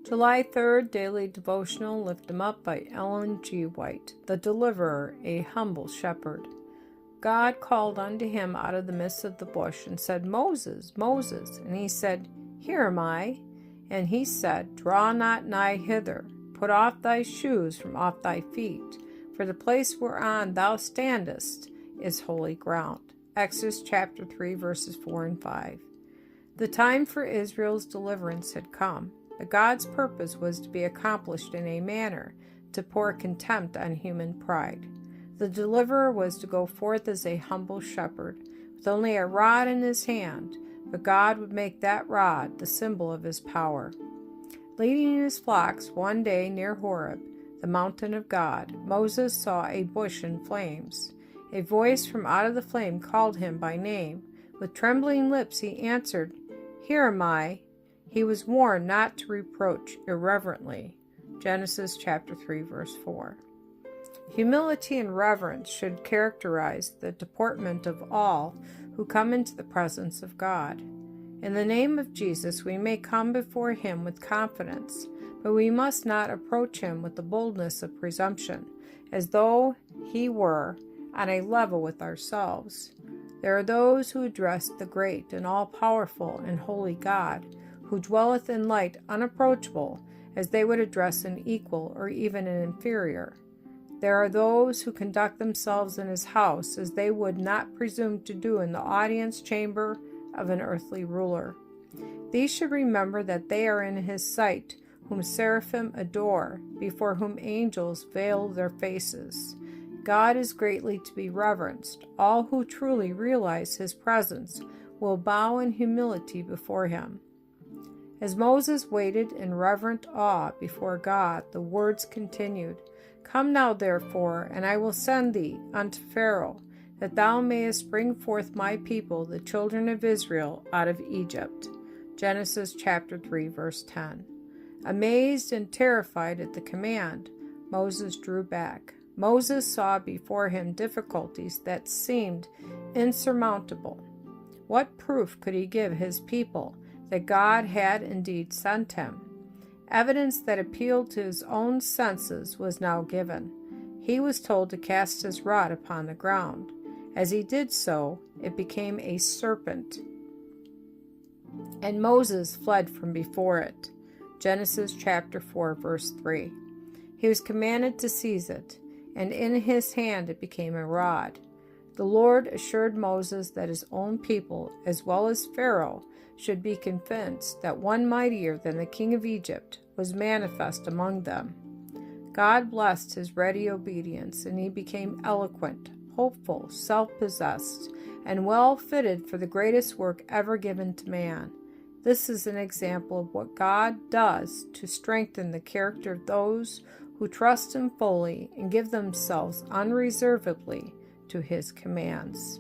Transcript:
July 3rd, Daily Devotional, Lift 'em Up by Ellen G. White. The Deliverer, a Humble Shepherd. God called unto him out of the midst of the bush, and said, Moses, Moses. And he said, Here am I. And he said, Draw not nigh hither. Put off thy shoes from off thy feet, for the place whereon thou standest is holy ground. Exodus chapter 3, verses 4 and 5. The time for Israel's deliverance had come. But God's purpose was to be accomplished in a manner to pour contempt on human pride. The deliverer was to go forth as a humble shepherd, with only a rod in his hand, but God would make that rod the symbol of his power. Leading his flocks one day near Horeb, the mountain of God, Moses saw a bush in flames. A voice from out of the flame called him by name. With trembling lips he answered, Here am I. He was warned not to reproach irreverently. Genesis chapter 3, verse 4. Humility and reverence should characterize the deportment of all who come into the presence of God. In the name of Jesus, we may come before him with confidence, but we must not approach him with the boldness of presumption, as though he were on a level with ourselves. There are those who address the great and all-powerful and holy God, who dwelleth in light unapproachable, as they would address an equal or even an inferior. There are those who conduct themselves in his house as they would not presume to do in the audience chamber of an earthly ruler. These should remember that they are in his sight, whom seraphim adore, before whom angels veil their faces. God is greatly to be reverenced. All who truly realize his presence will bow in humility before him. As Moses waited in reverent awe before God, the words continued, Come now, therefore, and I will send thee unto Pharaoh, that thou mayest bring forth my people, the children of Israel, out of Egypt. Genesis chapter 3, verse 10. Amazed and terrified at the command, Moses drew back. Moses saw before him difficulties that seemed insurmountable. What proof could he give his people that God had indeed sent him? Evidence that appealed to his own senses was now given. He was told to cast his rod upon the ground. As he did so, it became a serpent, and Moses fled from before it. Genesis chapter 4, verse 3. He was commanded to seize it, and in his hand it became a rod. The Lord assured Moses that his own people, as well as Pharaoh, should be convinced that one mightier than the king of Egypt was manifest among them. God blessed his ready obedience, and he became eloquent, hopeful, self-possessed, and well fitted for the greatest work ever given to man. This is an example of what God does to strengthen the character of those who trust him fully and give themselves unreservedly to his commands.